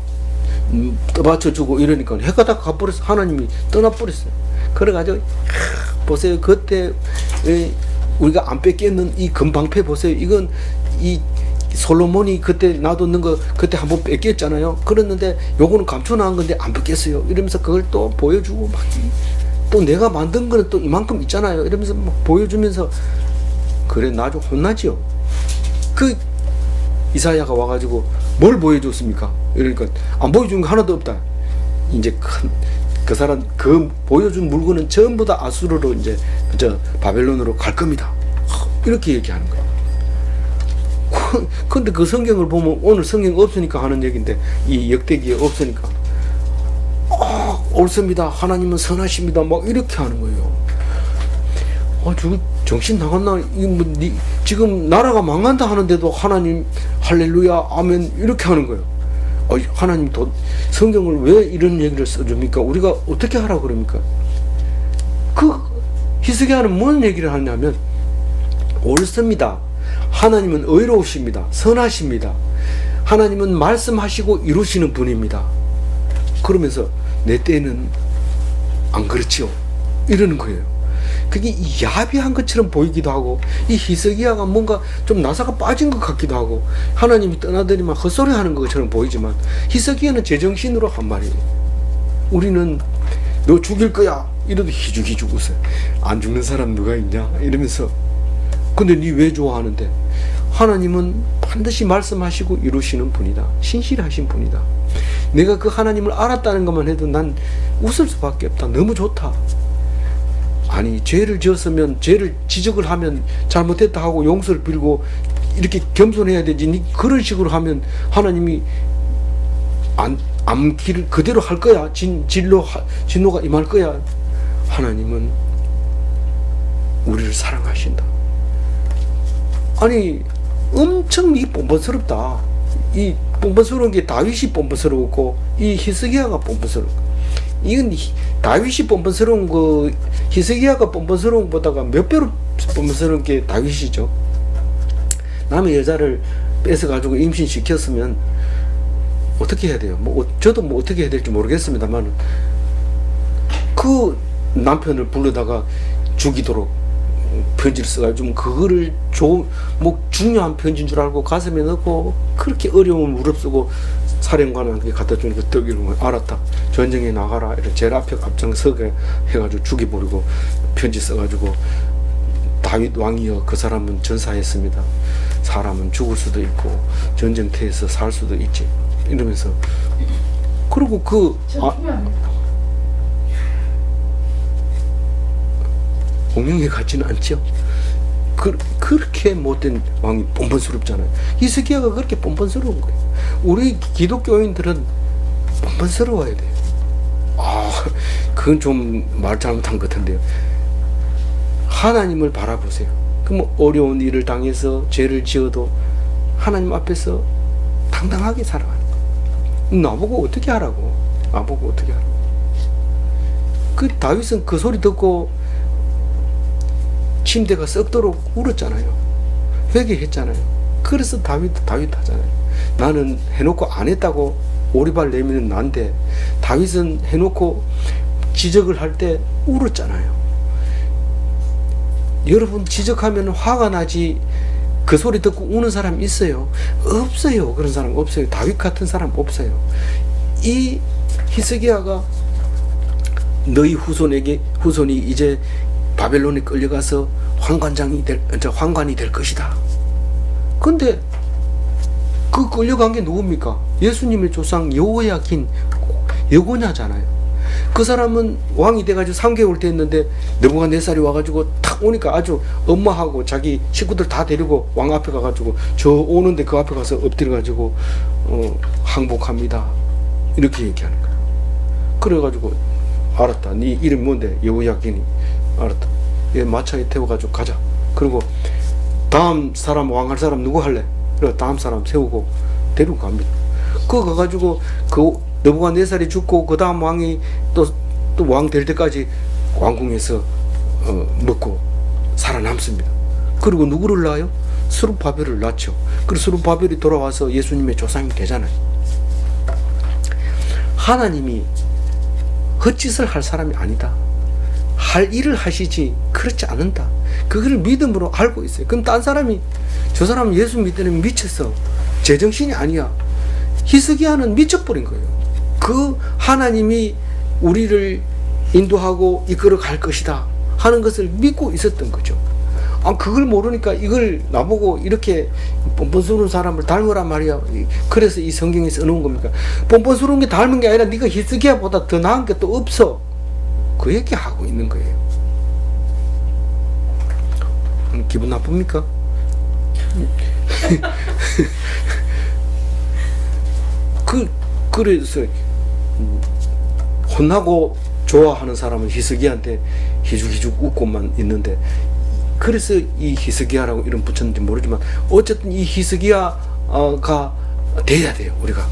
떠받쳐주고 이러니까 해가 다 가버렸어. 하나님이 떠나버렸어요. 그래가지고 보세요. 그때 우리가 안 뺏겼는 이 금방패 보세요. 이건 이 솔로몬이 그때 놔뒀는 거 그때 한번 뺏겼잖아요. 그랬는데 요거는 감춰놓은 건데 안 뺏겼어요. 이러면서 그걸 또 보여주고 막 또 내가 만든 거는 또 이만큼 있잖아요. 이러면서 막 보여주면서 그래 나중 혼나지요. 그 이사야가 와가지고 뭘 보여줬습니까? 이러니까 안 보여준 거 하나도 없다. 이제 그 사람 그 보여준 물건은 전부 다 아수르로 이제 바벨론으로 갈 겁니다. 이렇게 얘기하는 거예요. 근데 그 성경을 보면 오늘 성경 없으니까 하는 얘기인데 이 역대기에 없으니까 옳습니다. 하나님은 선하십니다. 막 이렇게 하는 거예요. 저 정신 나갔나? 지금 나라가 망한다 하는데도 하나님 할렐루야 아멘 이렇게 하는 거예요. 하나님 성경을 왜 이런 얘기를 써줍니까? 우리가 어떻게 하라고 그럽니까? 그 히스기야는 뭔 얘기를 하냐면 옳습니다. 하나님은 의로우십니다. 선하십니다. 하나님은 말씀하시고 이루시는 분입니다. 그러면서 내 때는 안 그렇지요. 이러는 거예요. 그게 야비한 것처럼 보이기도 하고 이 히스기야가 뭔가 좀 나사가 빠진 것 같기도 하고 하나님이 떠나더니만 헛소리 하는 것처럼 보이지만 히스기야는 제정신으로 한 말이에요. 우리는 너 죽일 거야 이래도 희죽희죽 웃어요. 안 죽는 사람 누가 있냐 이러면서 근데 니 왜 좋아하는데? 하나님은 반드시 말씀하시고 이루시는 분이다. 신실하신 분이다. 내가 그 하나님을 알았다는 것만 해도 난 웃을 수밖에 없다. 너무 좋다. 아니 죄를 지었으면 죄를 지적을 하면 잘못했다 하고 용서를 빌고 이렇게 겸손해야 되지. 그런 식으로 하면 하나님이 길을 그대로 할 거야. 진노가 임할 거야. 하나님은 우리를 사랑하신다. 아니 엄청 뻔뻔스럽다. 이 뻔뻔스러운 게 다윗이 뻔뻔스러웠고 이 히스기야가 뻔뻔스럽고 이건 다윗이 뻔뻔스러운 거, 히스기야가 뻔뻔스러운 것보다가 몇 배로 뻔뻔스러운 게 다윗이죠. 남의 여자를 뺏어가지고 임신시켰으면 어떻게 해야 돼요? 저도 어떻게 해야 될지 모르겠습니다만, 그 남편을 불러다가 죽이도록 편지를 써가지고, 그거를 중요한 편지인 줄 알고 가슴에 넣고, 그렇게 어려움을 무릅쓰고 사령관한테 갖다 주니까 떡이를 알았다. 전쟁에 나가라. 이렇게 제일 앞에 앞장서게 해가지고 죽여버리고 편지 써가지고, 다윗 왕이여 그 사람은 전사했습니다. 사람은 죽을 수도 있고 전쟁터에서 살 수도 있지. 이러면서. 그리고 공룡에 같지는 않죠. 그렇게 못된 왕이 뻔뻔스럽잖아요. 히스기야가 그렇게 뻔뻔스러운 거예요. 우리 기독교인들은 뻔뻔스러워야 돼요. 그건 좀 말 잘못한 것 같은데요. 하나님을 바라보세요. 그럼 어려운 일을 당해서 죄를 지어도 하나님 앞에서 당당하게 살아가는 거예요. 나보고 어떻게 하라고? 나보고 어떻게 하라고? 다윗은 그 소리 듣고 침대가 썩도록 울었잖아요. 회개했잖아요. 그래서 다윗 하잖아요. 나는 해놓고 안 했다고 오리발 내미는 난데, 다윗은 해놓고 지적을 할 때 울었잖아요. 여러분, 지적하면 화가 나지 그 소리 듣고 우는 사람 있어요? 없어요. 그런 사람 없어요. 다윗 같은 사람 없어요. 이 히스기야가 너희 후손이 이제 바벨론에 끌려가서 황관이 될 것이다. 근데 그 끌려간 게 누굽니까? 예수님의 조상 여호야긴 여고냐잖아요. 그 사람은 왕이 돼가지고 3개월 됐는데 느부갓네살이 와가지고 탁 오니까 아주 엄마하고 자기 식구들 다 데리고 왕 앞에 가가지고 저 오는데 그 앞에 가서 엎드려가지고 항복합니다. 이렇게 얘기하는 거야. 그래가지고 알았다. 네 이름 뭔데? 여호야긴이. 알았다. 얘 마차에 태워가지고 가자. 그리고 다음 사람 왕 할 사람 누구 할래? 그리고 다음 사람 세우고 데리고 갑니다. 그거 가가지고 느부갓네살이 죽고 그 다음 왕이 또 왕 될 때까지 왕궁에서 먹고 살아남습니다. 그리고 누구를 낳아요? 스룹바벨을 낳죠. 그리고 스룹바벨이 돌아와서 예수님의 조상이 되잖아요. 하나님이 헛짓을 할 사람이 아니다. 할 일을 하시지 그렇지 않는다. 그걸 믿음으로 알고 있어요. 그럼 딴 사람이 저 사람은 예수 믿더니 미쳤어. 제정신이 아니야. 히스기야는 미쳐버린 거예요. 그 하나님이 우리를 인도하고 이끌어 갈 것이다 하는 것을 믿고 있었던 거죠. 그걸 모르니까 이걸 나보고 이렇게 뻔뻔스러운 사람을 닮으란 말이야. 그래서 이 성경에 써놓은 겁니까? 뻔뻔스러운 게 닮은 게 아니라 네가 히스기야보다 더 나은 게 또 없어. 그 얘기 하고 있는 거예요. 기분 나쁩니까? 그래서 혼나고 좋아하는 사람은 히스기야한테 희죽희죽 웃고만 있는데, 그래서 이 히스기야라고 이름 붙였는지 모르지만 어쨌든 이 히스기야가 돼야 돼요. 우리가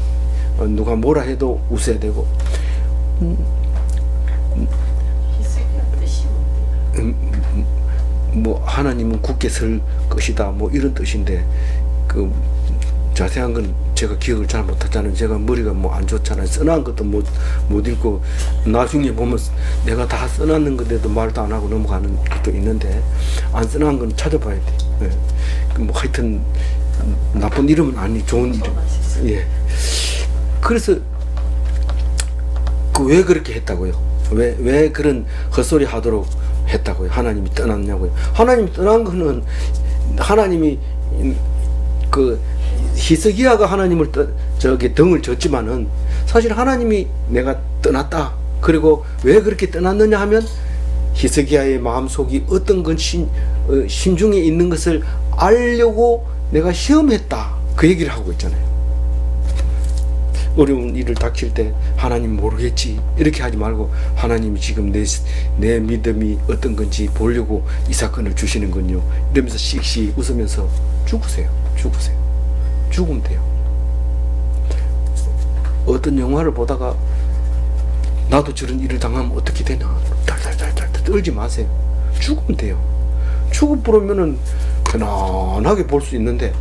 누가 뭐라 해도 웃어야 되고. 히스기야 뜻이 뭐 하나님은 굳게 설 것이다 뭐 이런 뜻인데, 그 자세한 건 제가 기억을 잘 못하잖아요. 제가 머리가 뭐 안 좋잖아요. 써놓은 것도 못 읽고 나중에 보면 내가 다 써놨는 건데도 말도 안 하고 넘어가는 것도 있는데, 안 써놓은 건 찾아봐야 돼. 예. 뭐 하여튼 나쁜 이름은 아니, 좋은 이름. 예. 그래서 왜 그렇게 했다고요? 왜 그런 헛소리 하도록 했다고요? 하나님이 떠났냐고요? 하나님이 떠난 거는 하나님이 히스기야가 하나님을 등을 졌지만은 사실 하나님이 내가 떠났다. 그리고 왜 그렇게 떠났느냐 하면 히스기야의 마음속이 어떤 건 심중에 있는 것을 알려고 내가 시험했다. 그 얘기를 하고 있잖아요. 어려운 일을 닥칠 때 하나님 모르겠지 이렇게 하지 말고, 하나님이 지금 내 믿음이 어떤 건지 보려고 이 사건을 주시는군요. 이러면서 씩씩 웃으면서 죽으세요. 죽으면 돼요. 어떤 영화를 보다가 나도 저런 일을 당하면 어떻게 되나 달달달달 떨지 마세요. 죽으면 돼요. 죽어 버리면은 편안하게 볼 수 있는데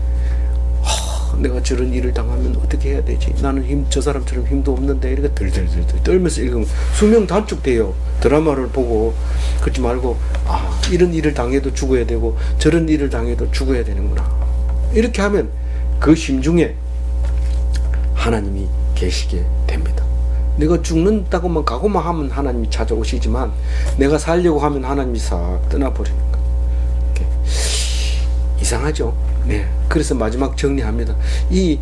내가 저런 일을 당하면 어떻게 해야 되지? 나는 저 사람처럼 힘도 없는데 이렇게 들들들들 떨면서 읽으면 수명 단축돼요. 드라마를 보고. 그렇지 말고 이런 일을 당해도 죽어야 되고 저런 일을 당해도 죽어야 되는구나. 이렇게 하면 그 심중에 하나님이 계시게 됩니다. 내가 죽는다고만 각오만 하면 하나님이 찾아오시지만 내가 살려고 하면 하나님이 싹 떠나버리는 거예요. 이상하죠? 네. 그래서 마지막 정리합니다. 이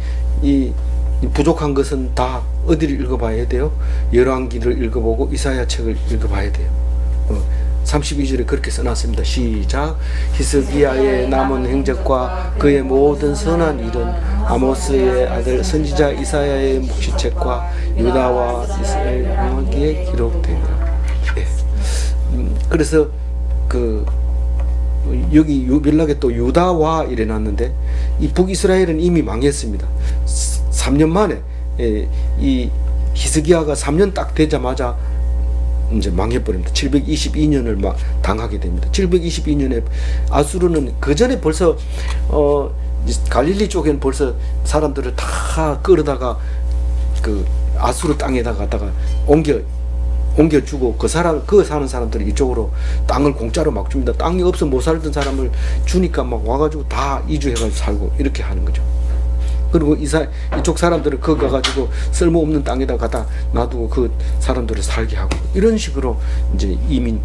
부족한 것은 다 어디를 읽어봐야 돼요? 열왕기를 읽어보고 이사야 책을 읽어봐야 돼요. 32절에 그렇게 써놨습니다. 시작. 히스기야의 남은 행적과 그의 모든 선한 일은 아모스의 아들 선지자 이사야의 묵시책과 유다와 이스라엘 왕기에 기록되니라. 네. 그래서 여기 유빌락에 또 유다와 이래놨는데 이 북이스라엘은 이미 망했습니다. 3년 만에 이 히스기야가 3년 딱 되자마자 이제 망해버립니다. 722년을 막 당하게 됩니다. 722년에 아수르는 그 전에 벌써 갈릴리 쪽에는 벌써 사람들을 다 끌어다가 그 아수르 땅에다 갖다가 옮겨주고 그 사는 사람들이 이쪽으로 땅을 공짜로 막 줍니다. 땅이 없어 못 살던 사람을 주니까 막 와가지고 다 이주해가지고 살고 이렇게 하는 거죠. 그리고 이쪽 사람들을 거기 가가지고 쓸모없는 땅에다 갖다 놔두고 그 사람들을 살게 하고 이런 식으로 이제 이민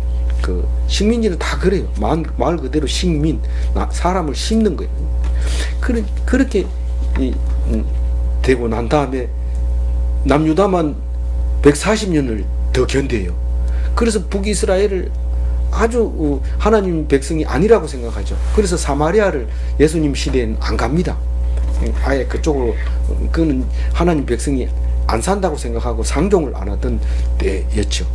식민지는 다 그래요. 말 그대로 식민, 사람을 심는 거예요. 그렇게 되고 난 다음에 남유다만 140년을 더 견뎌요. 그래서 북이스라엘을 아주 하나님 백성이 아니라고 생각하죠. 그래서 사마리아를 예수님 시대에는 안 갑니다. 아예 그쪽으로 그는 하나님 백성이 안 산다고 생각하고 상종을 안 하던 때였죠.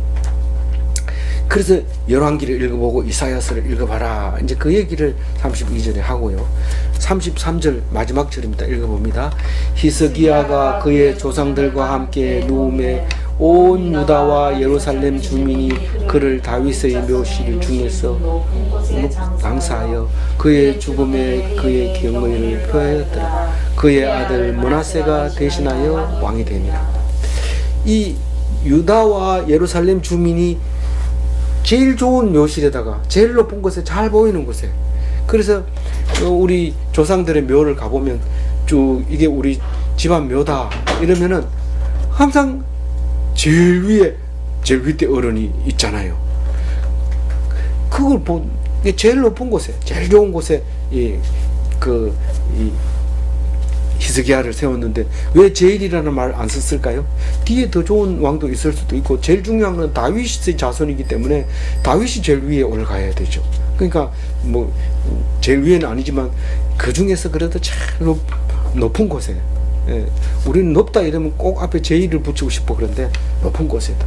그래서 열왕기를 읽어보고 이사야서를 읽어봐라. 이제 그 얘기를 32절에 하고요. 33절 마지막 절입니다. 읽어봅니다. 히스기야가 그의 조상들과 함께 누움에 온 유다와 예루살렘 주민이 그를 다윗의 묘실 중에서 낭사하여 그의 죽음에 그의 경의를 표하였더라. 그의 아들 므낫세가 대신하여 왕이 되니라. 이 유다와 예루살렘 주민이 제일 좋은 묘실에다가 제일 높은 곳에 잘 보이는 곳에, 그래서 우리 조상들의 묘를 가보면 쭉 이게 우리 집안 묘다 이러면은 항상 제일 위에 어른이 있잖아요. 그걸 제일 높은 곳에, 제일 좋은 곳에 이 히스기야를 세웠는데 왜 제일이라는 말 안 썼을까요? 뒤에 더 좋은 왕도 있을 수도 있고, 제일 중요한 건 다윗의 자손이기 때문에 다윗이 제일 위에 올라가야 되죠. 그러니까 뭐 제일 위에는 아니지만 그 중에서 그래도 제일 높은 곳에, 우리는 높다 이러면 꼭 앞에 제일을 붙이고 싶어. 그런데 높은 곳에다.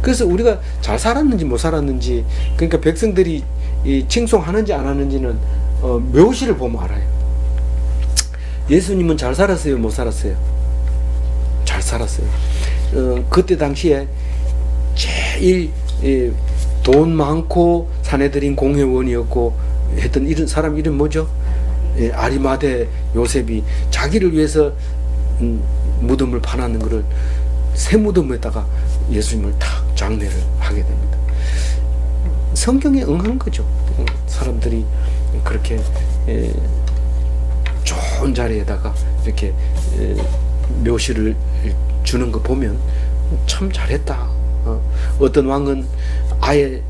그래서 우리가 잘 살았는지 못 살았는지, 그러니까 백성들이 칭송하는지 안 하는지는 묘실을 보면 알아요. 예수님은 잘 살았어요, 못 살았어요? 잘 살았어요. 그때 당시에 제일 돈 많고 사내들인 공회원이었고 했던 이런 사람 이름 뭐죠? 아리마대 요셉이 자기를 위해서 무덤을 파놨는 것을 새 무덤에다가 예수님을 탁 장례를 하게 됩니다. 성경에 응한 거죠. 사람들이 그렇게 좋은 자리에다가 이렇게 묘실을 주는 거 보면 참 잘했다. 어떤 왕은 아예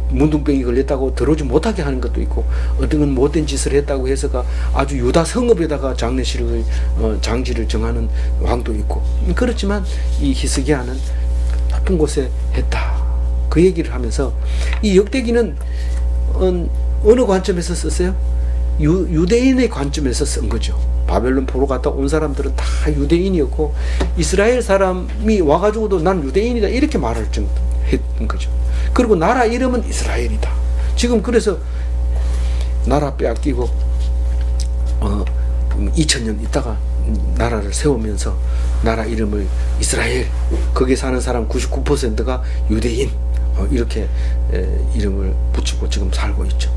문둥병이 걸렸다고 들어오지 못하게 하는 것도 있고, 어떤 건 못된 짓을 했다고 해서가 아주 유다 성읍에다가 장지를 정하는 왕도 있고. 그렇지만 이 히스기야는 높은 곳에 했다. 그 얘기를 하면서 이 역대기는 어느 관점에서 썼어요? 유대인의 관점에서 쓴 거죠. 바벨론 포로 갔다 온 사람들은 다 유대인이었고, 이스라엘 사람이 와가지고도 난 유대인이다 이렇게 말을 했던 거죠. 그리고 나라 이름은 이스라엘이다. 지금 그래서 나라 빼앗기고 2000년 있다가 나라를 세우면서 나라 이름을 이스라엘, 거기에 사는 사람 99%가 유대인, 이렇게 이름을 붙이고 지금 살고 있죠.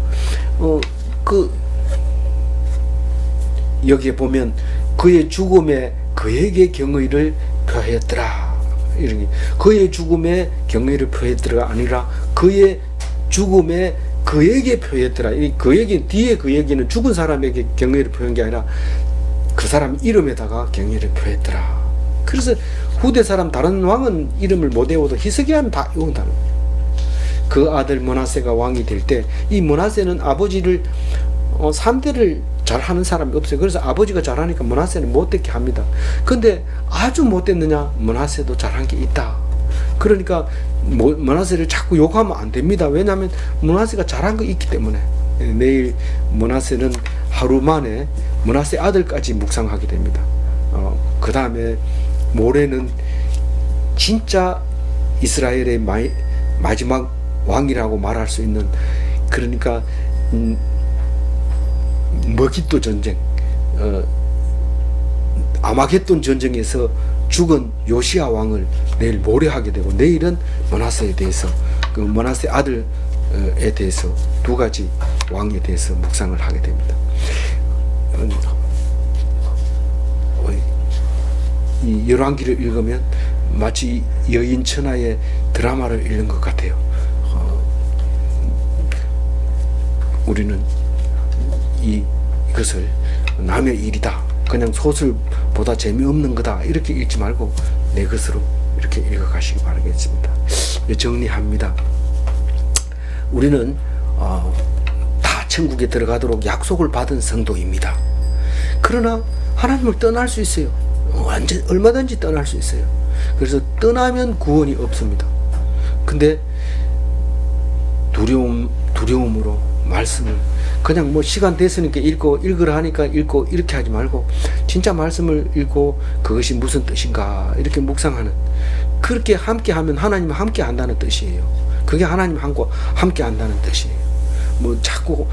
여기에 보면 그의 죽음에 그에게 경의를 표하였더라. 이렇게 그의 죽음에 경의를 표했더라가 아니라 그의 죽음에 그에게 표했더라. 이 그에게 뒤에 그 얘기는 죽은 사람에게 경의를 표한 게 아니라 그 사람 이름에다가 경의를 표했더라. 그래서 후대 사람 다른 왕은 이름을 못 외워도 히스기야는 다 외운다는 거예요. 그 아들 므낫세가 왕이 될 때 이 므낫세는 아버지를 3대를 잘하는 사람이 없어요. 그래서 아버지가 잘하니까 므낫세는 못되게 합니다. 근데 아주 못됐느냐? 므낫세도 잘한 게 있다. 그러니까 므낫세를 자꾸 욕하면 안 됩니다. 왜냐하면 므낫세가 잘한 거 있기 때문에. 내일 므낫세는 하루 만에 므낫세 아들까지 묵상하게 됩니다. 그 다음에 모레는 진짜 이스라엘의 마지막 왕이라고 말할 수 있는, 그러니까 머깃도 전쟁, 아마겟돈 전쟁에서 죽은 요시야 왕을 내일 모레 하게 되고, 내일은 므낫세에 대해서, 그 므낫세 아들에 대해서 두 가지 왕에 대해서 묵상을 하게 됩니다. 이 열왕기를 읽으면 마치 여인 천하의 드라마를 읽는 것 같아요. 우리는 이것을 남의 일이다, 그냥 소설보다 재미없는 거다, 이렇게 읽지 말고 내 것으로 이렇게 읽어가시기 바라겠습니다. 정리합니다. 우리는 다 천국에 들어가도록 약속을 받은 성도입니다. 그러나 하나님을 떠날 수 있어요. 완전 얼마든지 떠날 수 있어요. 그래서 떠나면 구원이 없습니다. 근데 두려움으로 말씀을 그냥 뭐 시간 됐으니까 읽으라 하니까 읽고 이렇게 하지 말고 진짜 말씀을 읽고 그것이 무슨 뜻인가 이렇게 묵상하는, 그렇게 함께 하면 하나님과 함께 한다는 뜻이에요. 그게 하나님과 함께 한다는 뜻이에요. 뭐 자꾸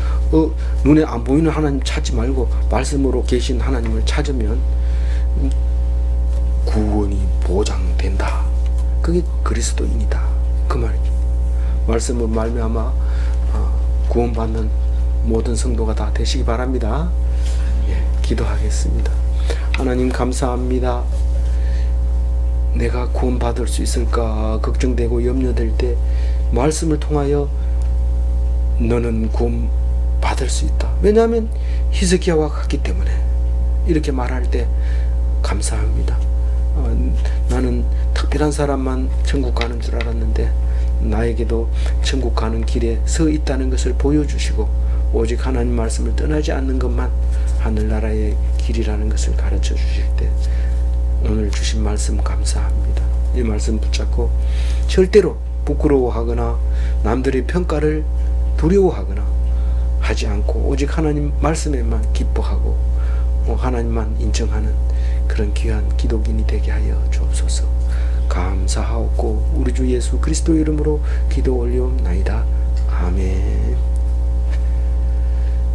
눈에 안 보이는 하나님 찾지 말고 말씀으로 계신 하나님을 찾으면 구원이 보장된다. 그게 그리스도인이다, 그 말이죠. 말씀을 말미암아 구원받는 모든 성도가 다 되시기 바랍니다. 기도하겠습니다. 하나님 감사합니다. 내가 구원받을 수 있을까 걱정되고 염려될 때 말씀을 통하여 너는 구원받을 수 있다. 왜냐하면 히스기야와 같기 때문에 이렇게 말할 때 감사합니다. 나는 특별한 사람만 천국 가는 줄 알았는데 나에게도 천국 가는 길에 서 있다는 것을 보여주시고 오직 하나님 말씀을 떠나지 않는 것만 하늘나라의 길이라는 것을 가르쳐 주실 때 오늘 주신 말씀 감사합니다. 이 말씀 붙잡고 절대로 부끄러워하거나 남들의 평가를 두려워하거나 하지 않고 오직 하나님 말씀에만 기뻐하고 하나님만 인정하는 그런 귀한 기독인이 되게 하여 주옵소서. 감사하옵고 우리 주 예수 그리스도 이름으로 기도 올리옵나이다. 아멘.